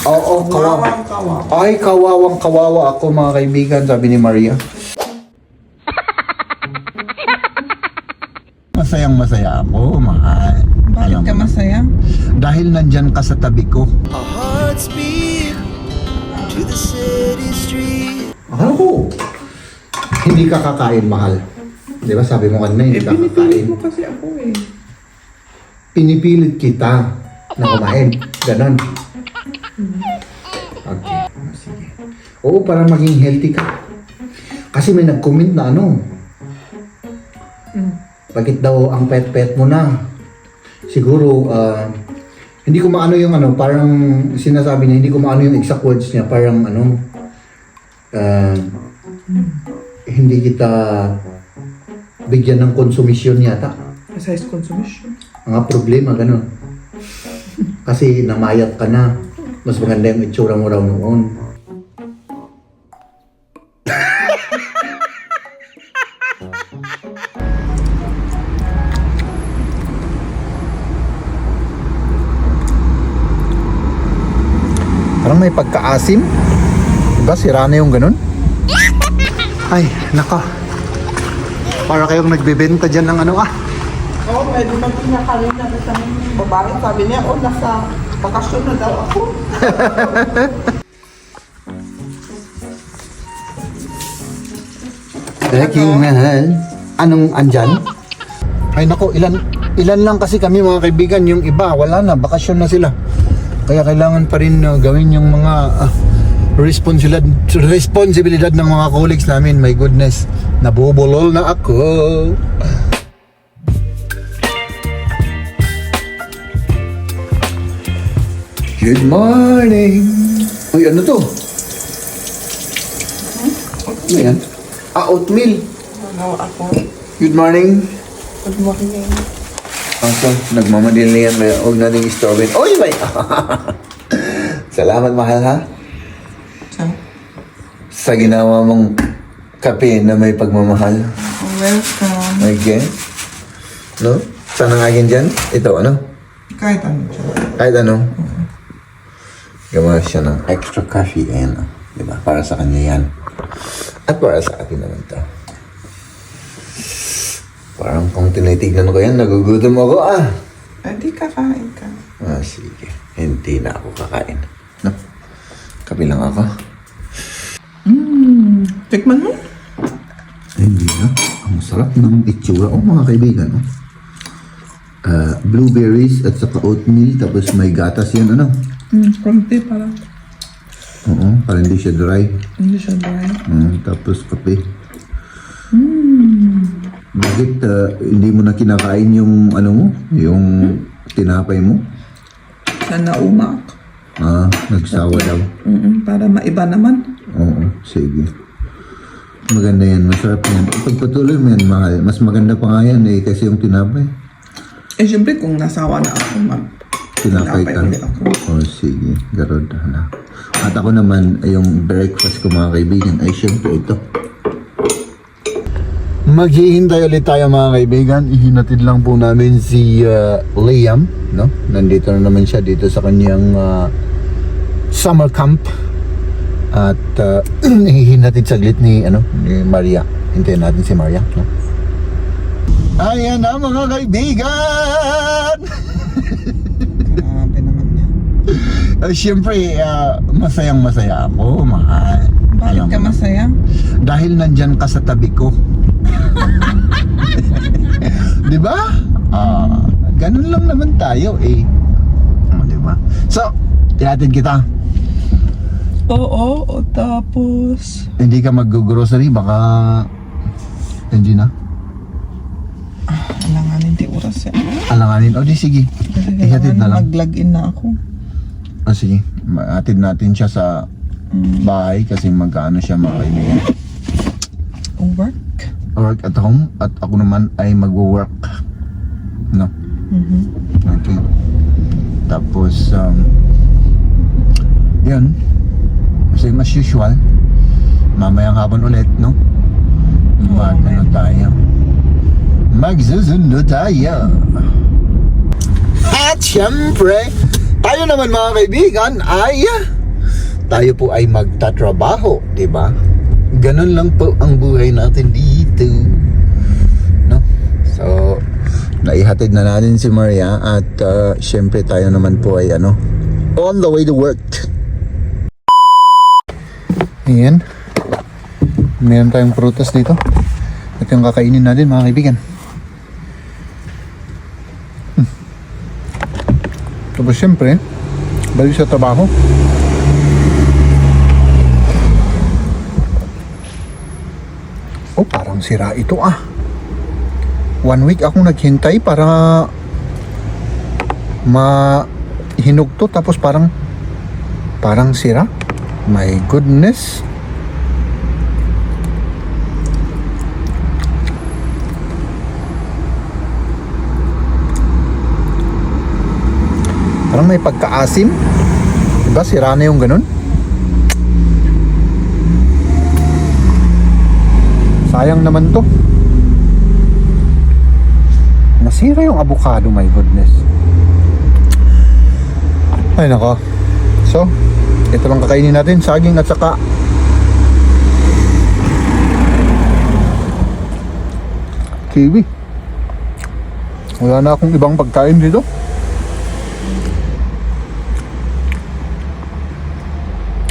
Oo, kawawa. Kawawa. Ay, kawawang kawawa ako mga kaibigan, sabi ni Maria. Masayang masaya ako, mahal. Bakit ka masaya? Dahil nandyan ka sa tabi ko. Our hearts beat to the city street. Akala ko, hindi ka kakain, mahal. Di ba sabi mo kanina, hindi ka Pinipilit kakain. mo kasi ako eh. Pinipilit kita na kumain. Ganon. Okay. Sige. Oo, para maging healthy ka. Kasi may nag-comment na bakit daw ang pet-pet mo na? Siguro, hindi ko maano yung parang sinasabi niya, hindi ko maano yung exact words niya, parang hindi kita bigyan ng konsumisyon yata. Size consumption. Mga problema, gano'n. Kasi namayat ka na. Mas maganda yung itsura mo raw noon. Parang may pagkaasim. Diba? Sira na yung gano'n. Ay, naka. Para kayong nagbebenta dyan ng Oo, may dumating na kanina isang babae. Sabi niya, nasa bakasyon na daw ako. Beking mahal. Anong andyan? Ay nako, ilan lang kasi kami mga kaibigan. Yung iba, wala na, bakasyon na sila. Kaya kailangan pa rin gawin yung mga responsibilidad ng mga colleagues namin. My goodness, nabubulol na ako. Good morning. Uy, ano to? Ano yan? Oatmeal. Ano ako? Good morning. Good morning. Ako, nagmamadali yan. Huwag nating istorobin. Uy, may! Salamat, mahal, ha? Sa ginawa mong kape na may pagmamahal. Welcome. Okay. No? Saan ang akin dyan? Ito, ano? Kahit ano siya. Kahit ano? Gawa siya ng extra coffee. Ayan, diba? Para sa kanya yan. At para sa akin naman to. Parang kung tinitignan ko yan, nagugutom ako, Hindi kakain ka. Sige. Hindi na ako kakain. No? Kape lang ako. Tikman mo? Hindi na. Ang sarap ng itsura. Mga kaibigan, blueberries at saka oatmeal. Tapos may gatas yan, Konti para. Oo, para hindi siya dry. Hindi siya dry. Tapos kape. Bakit hindi mo na kinakain yung yung tinapay mo? Sana umak. Nagsawa daw. Para maiba naman. Oo, sige. Maganda yan, masarap yan. Pagpatuloy mo yan, mahal. Mas maganda pa nga yan kasi yung tinapay. Siyempre kung nasawa na ako, Tinapay ka. ulit ako. Sige. Garod. At ako naman, yung breakfast ko mga kaibigan, ay syempre ito. Maghihintay ulit tayo mga kaibigan. Ihinatid lang po namin si Liam, no? Nandito na naman siya dito sa kanyang summer camp. At ihinatid saglit ni Maria. Hintayin natin si Maria, no? Ayan na mga kaibigan! Grabe naman niya. Siyempre, masayang masaya ako, mahal. Bakit ka masaya? Dahil nandyan ka sa tabi ko. Di ba? Ganun lang naman tayo eh. Di ba? So, ihatid kita. Oo, tapos... Hindi ka mag-grocery, baka hindi na. Alanganin, di oras yan. Alanganin. O di sige. Kasi Ihatid na lang. mag-log in na ako. Sige. Atid natin siya sa bahay kasi magkaano siya mga kaibigan. Work? Work at home at ako naman ay magwo-work. No? Okay. Tapos, yun. Same as usual. Mamayang hapon ulit, no? Ano tayo? Magsusundo tayo. At syempre, tayo naman mga kaibigan ay tayo po ay magtatrabaho, di ba? Ganun lang po ang buhay natin dito, no? So naihatid na natin si Maria at syempre tayo naman po ay on the way to work. Ayan, meron tayong prutas dito at yung kakainin natin mga kaibigan. Tapos syempre balik sa trabaho. Oh, parang sira ito 1 week akong naghintay para mahinog to, tapos parang sira. My goodness. Parang may pagkaasim. Diba sira na yung ganun? Sayang naman to. Nasira yung avocado, my goodness. Ay nako. So, ito lang kakainin natin, saging at saka kiwi. Wala na akong ibang pagkain dito.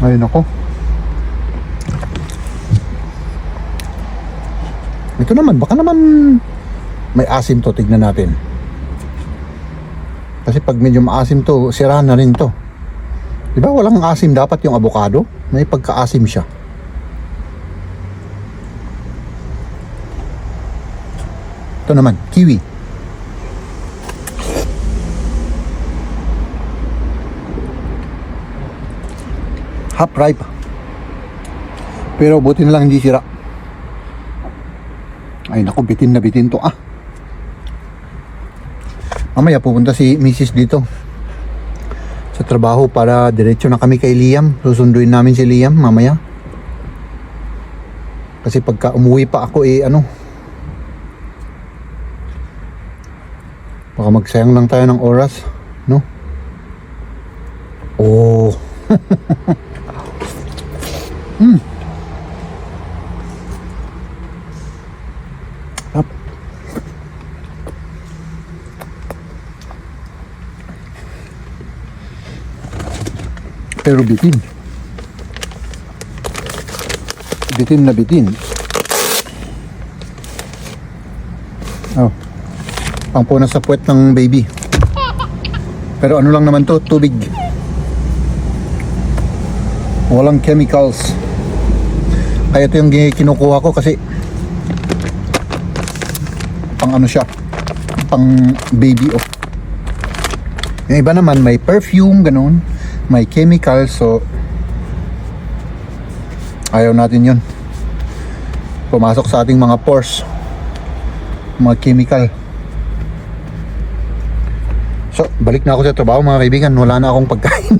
Ay nako. Ito naman, baka naman may asim to, tignan natin. Kasi pag medyo maasim to, sira na rin to. Diba walang asim dapat yung avocado? May pagka-asim siya. Ito naman, kiwi. Half ripe. Pero buti na lang hindi sira. Ay naku, bitin na bitin to Mamaya pupunta si Mrs. dito sa trabaho para diretso na kami kay Liam. Susunduin namin si Liam mamaya. Kasi pagka umuwi pa ako baka magsayang lang tayo ng oras, no? Oh. Up. Pero bitin. Bitin na bitin. Oh. Pangpunas sa puwet ng baby. Pero ano lang naman to, tubig. Walang chemicals. Kaya ito yung kinukuha ko kasi pang siya, pang baby Yung iba naman may perfume, ganun, may chemical, so ayaw natin yun pumasok sa ating mga pores, mga chemical. So balik na ako sa trabaho mga kaibigan, wala na akong pagkain.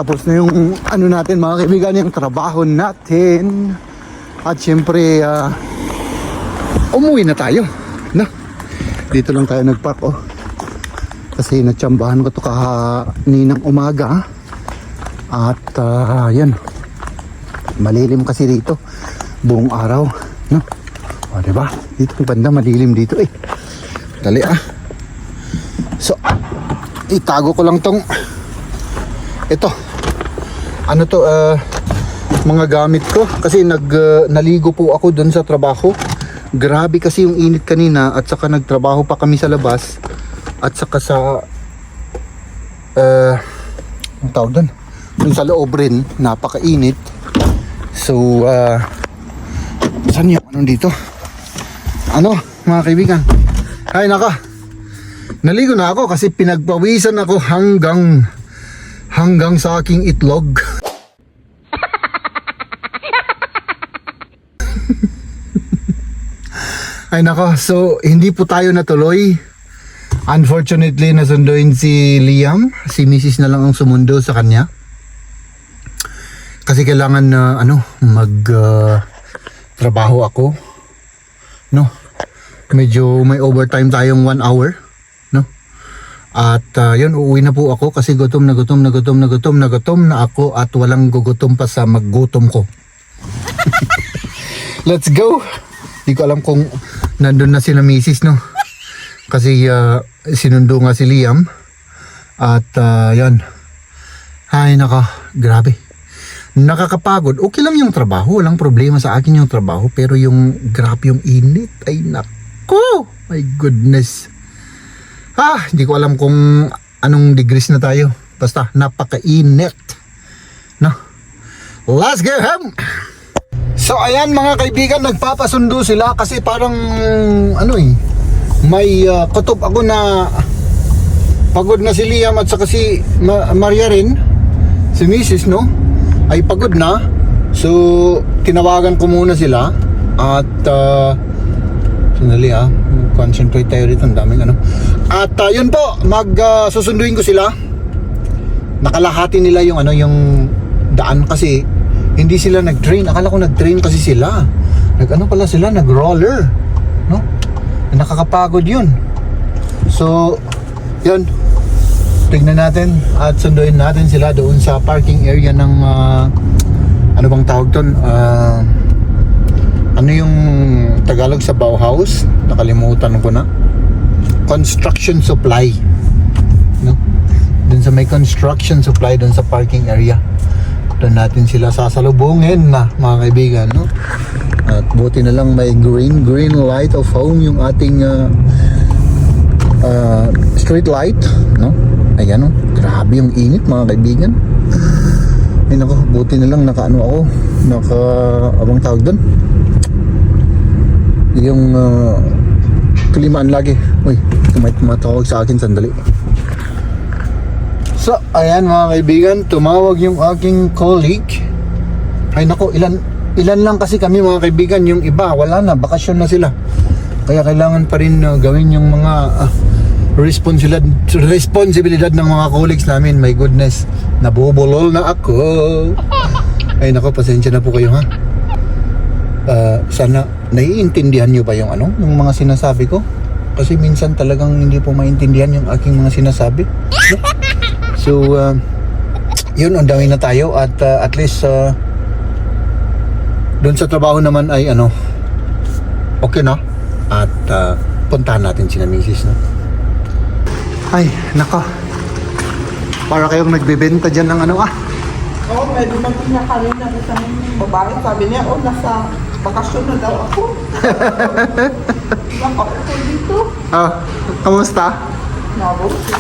Tapos na yung natin mga kaibigan, yung trabaho natin. At syempre umuwi na tayo, no? Dito lang tayo nagpark kasi natsambahan ko to kaninang umaga. At yan, malilim kasi dito buong araw, no? O diba, dito banda malilim dito Dali So itago ko lang tong ito, mga gamit ko kasi naligo po ako doon sa trabaho. Grabe kasi yung init kanina at saka nagtrabaho pa kami sa labas at saka sa ang tawag doon, yung sa loob rin napakainit. So saan yung dito? Mga kaibigan, ay naka, naligo na ako kasi pinagpawisan ako hanggang sa aking itlog. Ay nako, so hindi po tayo natuloy. Unfortunately, nasunduin si Liam. Si Mrs. na lang ang sumundo sa kanya. Kasi kailangan na trabaho ako, no? medyo may overtime tayong 1 hour, no? At yun, uuwi na po ako kasi gutom na ako at walang gugutom pa sa maggutom ko. Let's go! Hindi ko alam kung nandun na si na misis, no? Kasi sinundo nga si Liam. At yan. Ay naka, grabe. Nakakapagod. Okay lang yung trabaho, walang problema sa akin yung trabaho, pero yung grabe yung init, ay nako, my goodness. Hindi ko alam kung anong degrees na tayo. Basta napakainit. No? Let's go home. So ayan mga kaibigan, nagpapasundo sila kasi parang may kutob ako na pagod na si Liam at saka si Maria rin, si Mrs. no, ay pagod na. So tinawagan ko muna sila at sandali concentrate tayo dito, ang daming at yun po, susunduin ko sila. Nakalahati nila yung yung daan kasi hindi sila nag-train. Akala ko nag-train kasi sila. Pala sila, nag-roller, no? Nakakapagod yun. So yun, tignan natin at sunduin natin sila doon sa parking area ng ano bang tawag doon? Ano yung Tagalog sa Bauhaus? Nakalimutan ko na. Construction supply, no? Doon sa may construction supply doon sa parking area. Doon natin sila sasalubungin na mga kaibigan, no? At buti na lang may green light of home yung ating street light, no? Ayan, grabe yung init mga kaibigan. Ay nako, buti na lang abang tawag doon, yung klimaan lagi. Uy, may tumatawag sa akin, sandali. So ayan mga kaibigan, tumawag yung aking colleague. Ay nako, ilan lang kasi kami mga kaibigan, yung iba wala na, bakasyon na sila. Kaya kailangan pa rin gawin yung mga responsibilidad ng mga colleagues namin. My goodness, nabubulol na ako. Ay nako, pasensya na po kayo ha. Sana naiintindihan nyo ba yung yung mga sinasabi ko? Kasi minsan talagang hindi po maintindihan yung aking mga sinasabi, no? So yun, ang dami na tayo at least doon sa trabaho naman ay okay na. At puntahan natin si Mrs. no? Ay nako, para kayong nagbebenta dyan ng Oo, may dumating na kanina isang babae. Sabi niya, nasa bakasyon na daw ako. Nakaupo dito. Kamusta? Nabuti.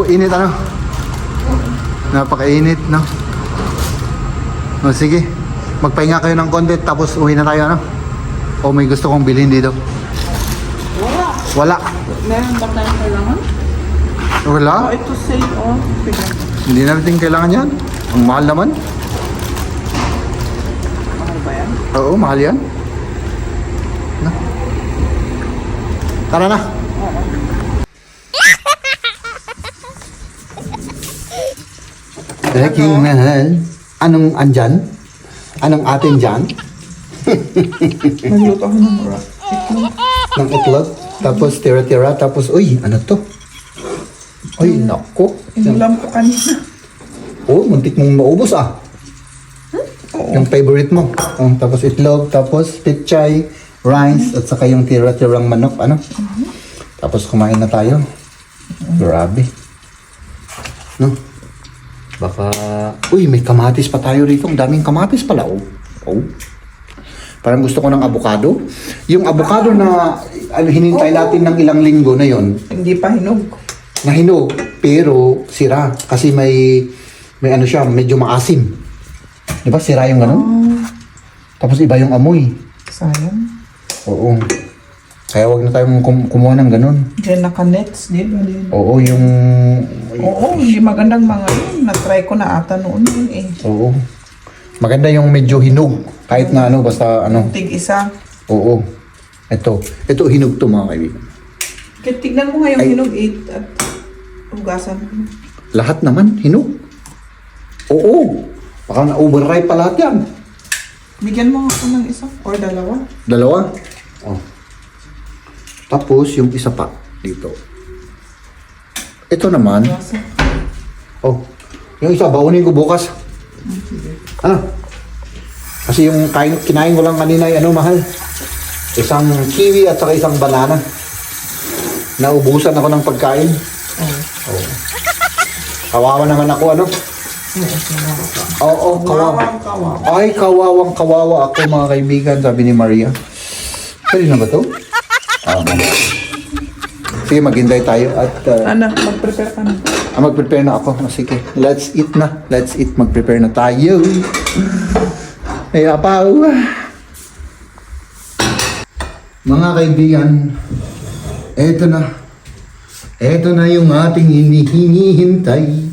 Init napakainit, no? Sige, magpahinga kayo ng konti tapos uwi na tayo, o may gusto kong bilhin dito? Wala. Meron ba tayong kailangan? Wala? Ito sale, sige. Hindi natin kailangan yan. Ang mahal naman. Mahal ba yan? Oo, mahal yan. Tara na. Aking mahal. Anong andyan? Anong atin dyan? Nagluto ako ng Ng itlog. Tapos tira-tira. Tapos, uy, ano to? Uy, nako. Inulam ko kanina. Muntik mong maubos Yung favorite mo. Tapos itlog, tapos pichay, rice, at saka yung tira-tirang manok, Tapos kumain na tayo. Grabe. No? Baka, may kamatis pa tayo rito. Ang daming kamatis pala, Parang gusto ko ng avocado. Yung avocado na hinintay natin ng ilang linggo na yon. Hindi pa hinog. Nahinog, pero sira. Kasi may siya, medyo maasim. Di ba? Sira yung Tapos iba yung amoy. Sayang. Oo. Kaya wag na tayong kumuha ng ganun. Diyan naka-nets, di ba? Oo, yung... Oo, hindi magandang mga yun. Na-try ko na ata noon yun Oo. Maganda yung medyo hinog. Kahit na basta Tig-isa. Oo. Ito hinog to mga kaibigan. Kaya tignan mo nga yung hinog at hugasan ko. Lahat naman, hinog. Oo. Baka na-overripe pa lahat yan. Bigyan mo ako ng isa or dalawa. Dalawa? Tapos yung isa pa dito. Ito naman. Oh, yung isa baunin ko bukas. Kasi yung kinain ko lang kanina ay mahal. Isang kiwi at saka isang banana. Naubusan ako ng pagkain. Oh. Kawawa naman ako, Oo, kawawa. Ay, kawawang kawawa ako mga kaibigan, sabi ni Maria. Pwede na ba ito? Sige, maghintay tayo at... Mag-prepare ka na. Mag-prepare na ako. Sige, let's eat na. Let's eat. Mag-prepare na tayo. Ay, apaw. Mga kaibigan, eto na. Eto na yung ating hinihintay.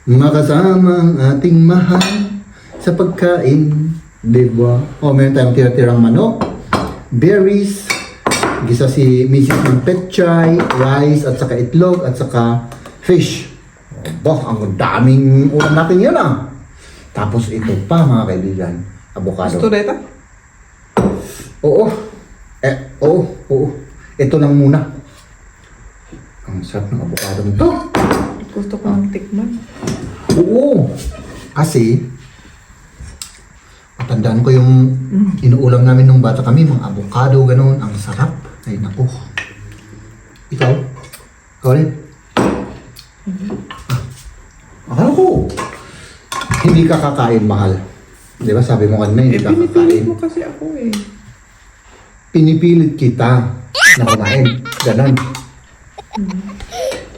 Makasama ang ating mahal sa pagkain. Diba? Meron tayong tira-tirang manok, berries, gisa si Mrs. ng petchay, rice, at saka itlog, at saka fish. Ang daming ulam natin yan Tapos ito pa mga kaibigan, avocado. Gusto reta? Oo. Oo. Ito lang muna. Ang sarap ng avocado nito. Gusto ko ng tikman. Oo. Kasi, matandaan ko yung inuulam namin nung bata kami, mga avocado, ganun. Ang sarap. Ay, naku. Ikaw? Ikaw rin? Akala ko, hindi ka kakain, mahal. Di ba sabi mo kanina, hindi ka Pinipilit kakain. mo kasi ako Pinipilit kita na kumain. Ganon.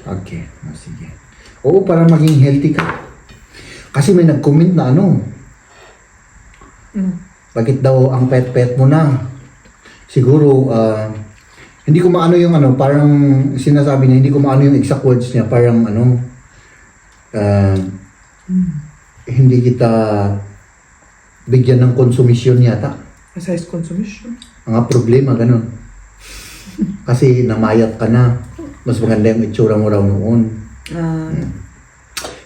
Okay. Sige. Oo, para maging healthy ka. Kasi may nag-comment na bakit daw ang pet-pet mo na? Siguro, hindi ko maano yung parang sinasabi niya, hindi ko maano yung exact words niya, parang hindi kita bigyan ng konsumisyon yata. Size consumption. Mga problema, ganun. Kasi namayat ka na. Mas maganda yung itsura mo raw noon.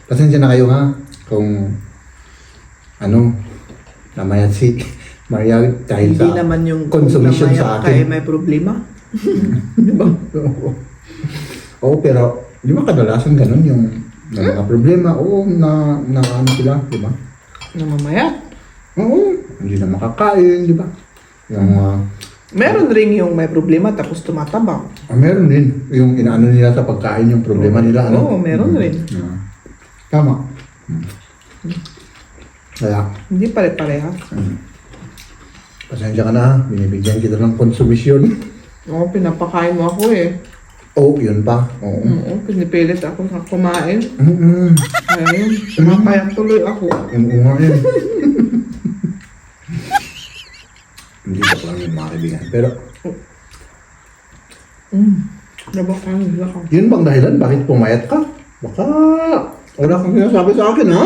Pasensya na kayo kung namayat si Maria dahil Hindi sa naman yung consumption sa akin. may problema. Oo, pero di ba kadalasan ganun yung mga problema? Oo, na sila, di ba? Namamaya. Oo, hindi na makakain, di ba? Yung Meron ring yung may problema tapos tumataba. meron din yung inaano nila sa pagkain yung problema nila. Oo, meron rin. Tama. Kaya, Hindi pare-parehas. pasensya ka na, binibigyan kita ng konsumisyon. Oo, pinapakain mo ako Oo, yun pa. Oo. Oo, pinipilit ako sa kumain. Mm-mm. Kaya yun, sumapayat tuloy ako. Oo nga yun. Hindi ko lang yung mga kaibigan. Pero, Nabakang nila ka. yun bang dahilan? Bakit pumayat ka? Baka, wala kang sinasabi sa akin, ha?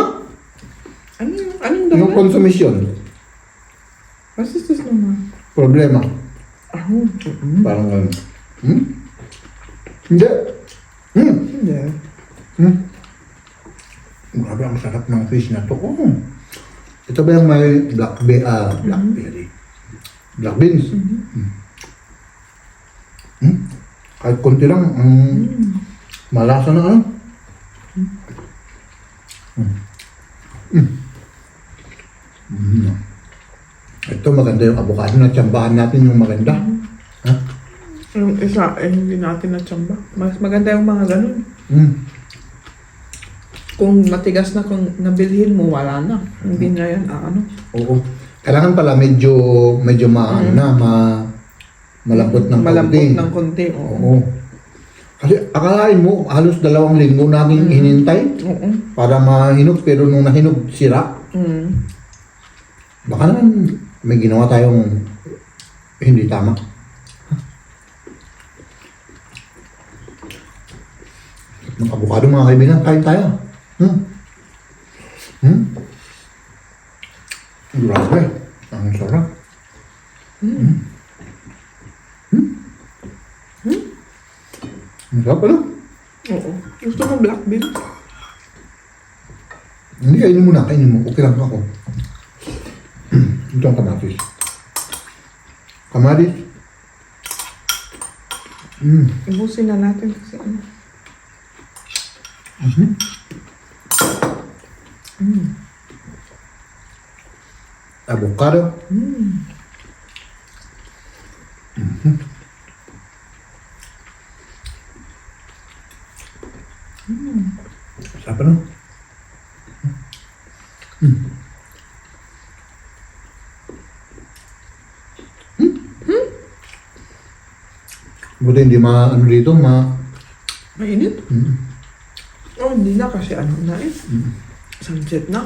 Anong Yung dapat? konsumisyon. Kasi sis naman. Problema. Ah, Parang ganun. Hindi. hindi. Grabe, ang sarap ng fish na to. Ito ba yung may blackberry? Black beans. Kahit konti lang, malasa na Ito maganda yung avocado na tsambahan natin yung maganda. Ha? Yung isa, hindi natin natsamba. Mas maganda yung mga ganun. Kung matigas na kung nabilhin mo, wala na. Hindi na yan, Oo. Kailangan pala medyo malambot ng malambot konti. ng konti. Oo. Kasi akalain mo, halos 2 linggo namin hinintay Oo. para mahinog, pero nung nahinog, sira. Baka naman may ginawa tayong hindi tama. Ng avocado mga kaibigan, kain tayo. Grabe, ang sarap. Ang sarap pala. Oo. Gusto mo black bean? Hindi, kainin mo na, kainin mo. Okay lang ako. Ito ang kamatis. Kamatis. Ibusin na natin kasi ano. Avocado. Sarap ano? Buti hindi ano dito, Mainit? Oh, hindi na kasi ano na eh. Sunset na.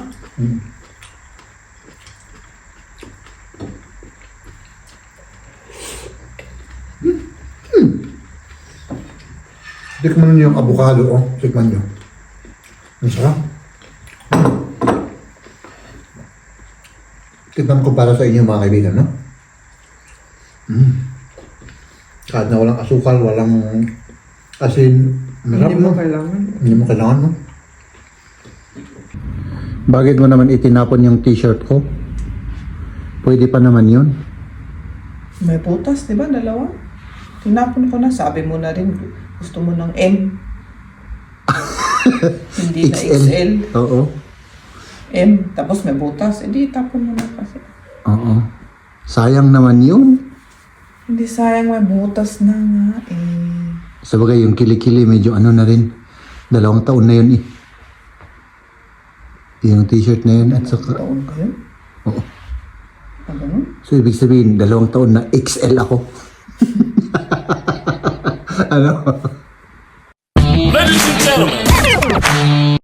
Tikman niyo yung avocado, oh. Tikman niyo. Ang sarap. Tikman ko para sa inyo mga kaibigan, no? Kahit na walang asukal, walang asin. Masarap, Hindi mo no? kailangan. Hindi mo kailangan, no? Bakit mo naman itinapon yung t-shirt ko? Pwede pa naman yun. May putas, di ba? Dalawa. Tinapon ko na. Sabi mo na rin, gusto mo ng M. Hindi na XL. Oo. M. Tapos may butas. Hindi, tapon mo na kasi. Oo. Sayang naman yun. Hindi sayang, may butas na nga eh. Sabagay, yung kilikili medyo ano na rin. 2 taon na yun eh. Yung t-shirt na yun at saka... Taon ka yun? Oo. Ah, ganun? So, ibig sabihin, 2 taon na XL ako. Ano?